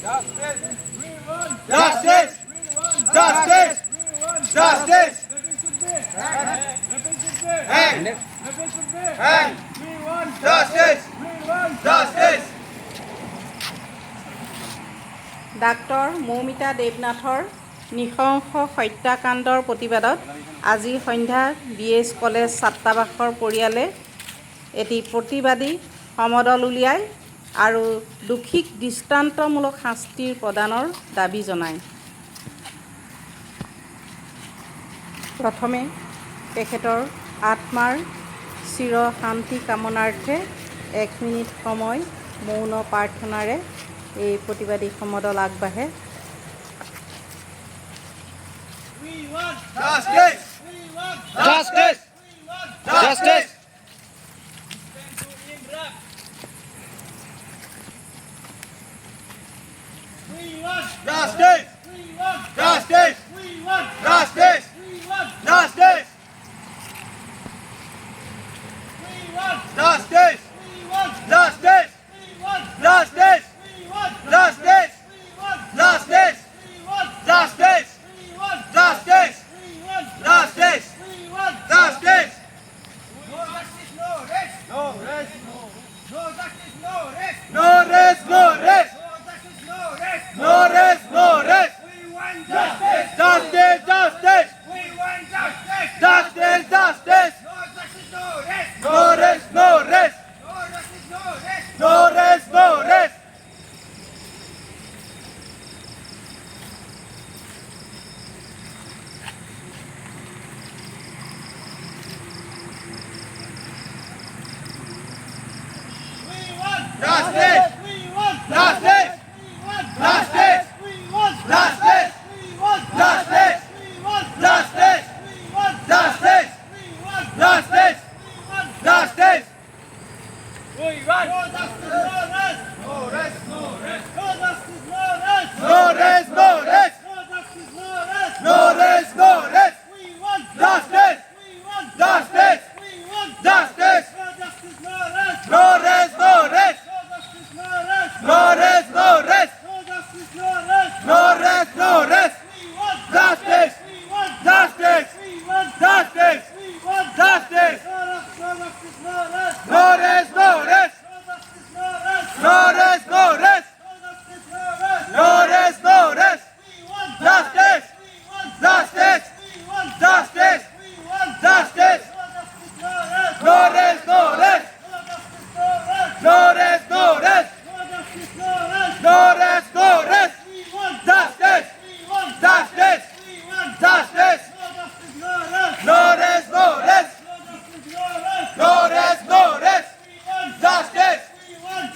Justice! Justice! Justice! Hang! Hang! Justice! Justice! ডাক্তৰ মৌমিতা দেৱনাথৰ নৃশংস হত্যাকাণ্ডৰ প্ৰতিবাদত আজি সন্ধ্যা BS কলেজ ছাত্ৰাবাসৰ পৰিয়ালে এটি প্ৰতিবাদী সমদল উলিয়ায় আৰু দোষীক দৃষ্টান্তমূলক শাস্তিৰ প্ৰদানৰ দাবী জনায়। প্ৰথমে তেখেতৰ আত্মাৰ চিৰ শান্তি কামনাৰ্থে 1 মিনিট সময় মৌন প্ৰাৰ্থনাৰে এই প্ৰতিবাদী সমদল আগবাঢ়ে। Justice! Justice! Justice! Justice! Justice! Justice! Justice! Justice! Justice! Justice! Justice! Justice! Justice! Justice! Justice! Justice! No rest, no rest! No rest, no rest! Justice! Justice! Justice! Justice! Justice! No rest, no rest! No rest, no rest! Justice! Justice! Justice! Justice! Justice! Justice! Justice! Justice! Justice! We want justice, no rest, no rest. No rest, no rest. No rest, no rest. Justice! Justice! Justice! No rest, no rest. No rest, no rest. No rest, no rest. Justice! Justice! Justice! Justice! No rest, no rest. No rest, no rest. No rest, no rest. Justice! Justice! Justice! Justice! No rest, no rest. No rest, no rest. No rest, no rest. Justice! Justice! Justice! No rest, no rest. No rest, no rest. Justice!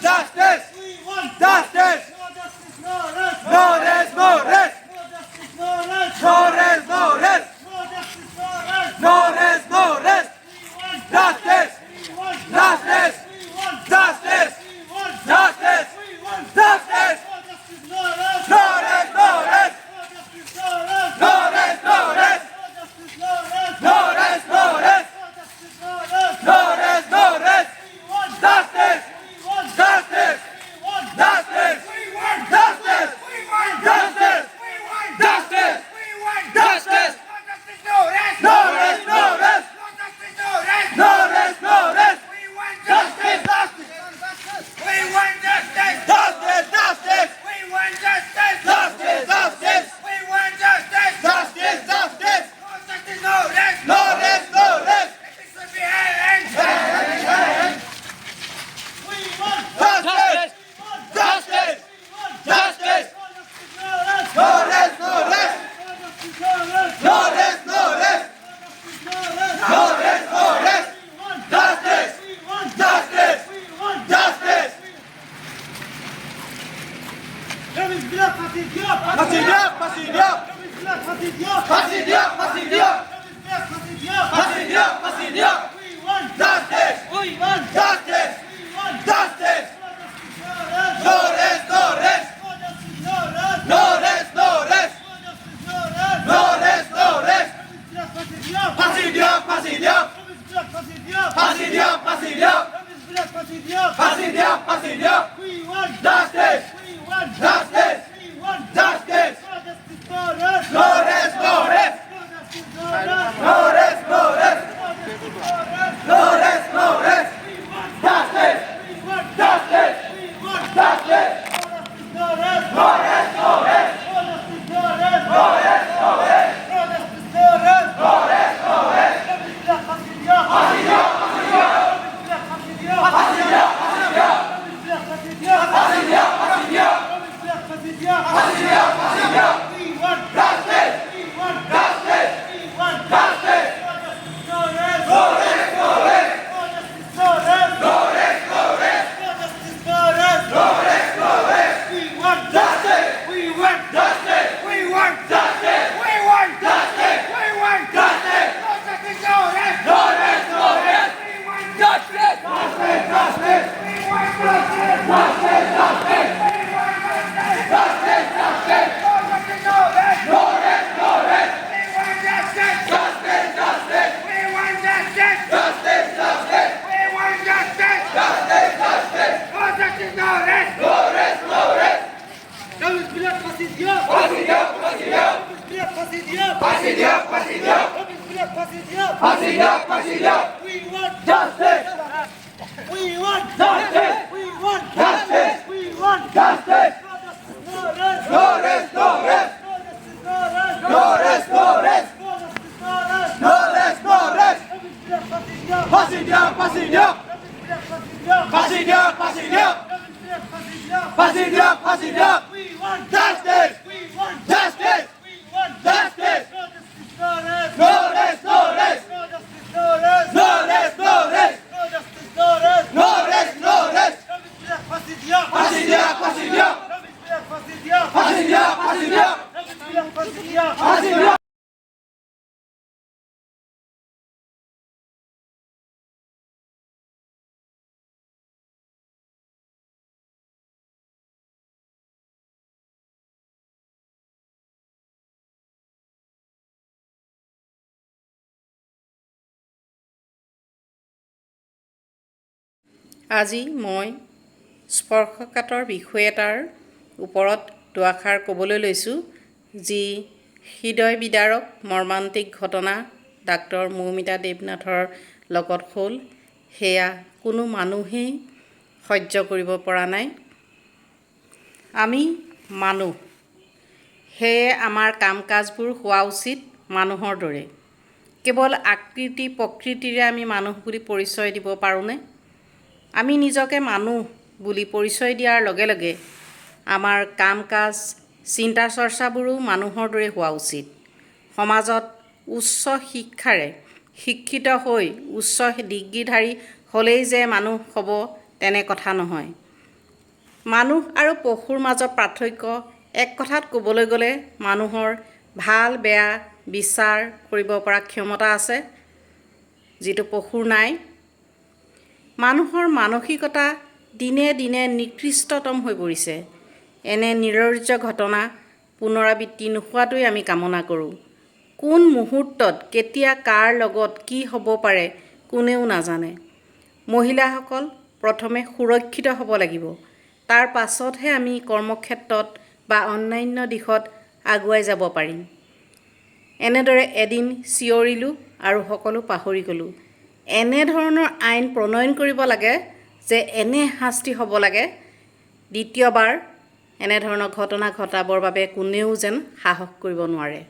Justice! Justice! No rest, no rest. No rest, no rest. No rest, no rest. Justice! Justice! Justice! Justice! Justice! No rest, no rest. No rest, no rest. No rest, no rest. No rest, no rest. Justice! Justice! Justice! Justice! Justice! Justice! Justice! No rest, no rest. No rest, no rest. Justice! Justice! Justice! Justice! Justice! Justice! Justice! Justice! No rest, no rest. Justice! Justice! Justice! No rest, no rest. No rest, no rest. No rest, no rest. Justice! Justice! Justice! Passez Diop! Passez Diop! Passez Diop! Passez Diop! Passez Diop! Passez Diop! Passez Diop! Justice! Justice! Justice! No rest, no rest. No rest, no rest. No rest, no rest. Passez Diop! Passez Diop! Passez Diop! Passez Diop! Passez Diop! Passez Diop! Justice! justice. We want Justice. No justice for us. No rest, no rest. No justice for us. No rest, no rest. No justice for us. No rest, no rest. We want Justice. We want Justice. We want Justice. No justice for us. No rest, no rest. No justice for us. No rest, no rest. No justice for us. No rest, no rest. Bismillah, Hasidiya. Hasidiya, Hasidiya. Bismillah, Hasidiya. Hasidiya, Hasidiya. Bismillah, Hasidiya. Hasidiya, Hasidiya. Bismillah, Hasidiya. Hasidiya, Hasidiya. We want Justice. We want Justice. We want Justice. No justice No for us. rest, no rest. No justice for us. No rest, no rest. No justice for us. No rest, no rest. We want Justice. We want Justice. We want Justice. We want Justice. We want Justice. No justice, no rest. No rest, no rest. We want Justice. Justice, justice. We want justice. Justice, justice. We want justice. Justice, justice. No justice, no rest. No rest, no rest. We want justice. Justice, justice. We want justice. Justice, justice. We want justice. Justice, justice. No justice, no rest. No rest, no rest. No Bismillah, Hasidiya. Hasidiya, Hasidiya. Bismillah, Hasidiya. Hasidiya, Hasidiya. Bismillah, Hasidiya. Hasidiya, Hasidiya. We want Justice. We want Justice. We want Justice. We want Justice. No rest. No rest, no rest. No justice, no rest. No rest, no rest. No justice, no rest. No rest, no rest. Bismillah, Hasidiya. Hasidiya, Hasidiya. Bismillah, Hasidiya. Hasidiya, Hasidiya. Bismillah, Hasidiya. Hasidiya, Hasidiya. We want Justice. We want Justice. We want Justice. No justice, no rest. No rest, no rest. No justice, no rest. No rest, no rest. No justice, no rest. No rest, no rest. Bismillah, Hasidiya. Hasidiya, Hasidiya. Bismillah, Hasidiya. Hasidiya, Hasidiya. Bismillah, Hasidiya. Hasidiya. আজি মই স্পৰ্শকাতৰ বিষয় এটাৰ ওপৰত দুআষাৰ ক'বলৈ লৈছোঁ, যি হৃদয় বিদাৰক মৰ্মান্তিক ঘটনা ডাক্তৰ মৌমিতা দেৱনাথৰ লগত হ'ল। সেয়া কোনো মানুহেই সহ্য কৰিব পৰা নাই। আমি মানুহ, সেয়ে আমাৰ কাম কাজবোৰ হোৱা উচিত মানুহৰ দৰে। কেৱল আকৃতি প্ৰকৃতিৰে আমি মানুহ বুলি পৰিচয় দিব পাৰোঁনে? আমি নিজকে মানুহ বুলি পৰিচয় দিয়াৰ লগে লগে আমাৰ কাম কাজ চিন্তা চৰ্চাবোৰো মানুহৰ দৰে হোৱা উচিত। সমাজত উচ্চ শিক্ষাৰে শিক্ষিত হৈ উচ্চ ডিগ্ৰীধাৰী হ'লেই যে মানুহ হ'ব তেনে কথা নহয়। মানুহ আৰু পশুৰ মাজত পাৰ্থক্য এক কথাত ক'বলৈ গ'লে মানুহৰ ভাল বেয়া বিচাৰ কৰিব পৰা ক্ষমতা আছে, যিটো পশুৰ নাই। মানুহৰ মানসিকতা দিনে দিনে নিকৃষ্টতম হৈ পৰিছে। এনে নিৰৰ্য ঘটনা পুনৰাবৃত্তি নোহোৱাটোৱে আমি কামনা কৰোঁ। কোন মুহূৰ্তত কেতিয়া কাৰ লগত কি হ'ব পাৰে কোনেও নাজানে। মহিলাসকল প্ৰথমে সুৰক্ষিত হ'ব লাগিব, তাৰ পাছতহে আমি কৰ্মক্ষেত্ৰত বা অন্যান্য দিশত আগুৱাই যাব পাৰিম। এনেদৰে এদিন চিঞৰিলোঁ আৰু সকলো পাহৰি গ'লোঁ। এনেধৰণৰ আইন প্ৰণয়ন কৰিব লাগে যে এনে শাস্তি হ'ব লাগে, দ্বিতীয়বাৰ এনেধৰণৰ ঘটনা ঘটাবৰ বাবে কোনেও যেন সাহস কৰিব নোৱাৰে।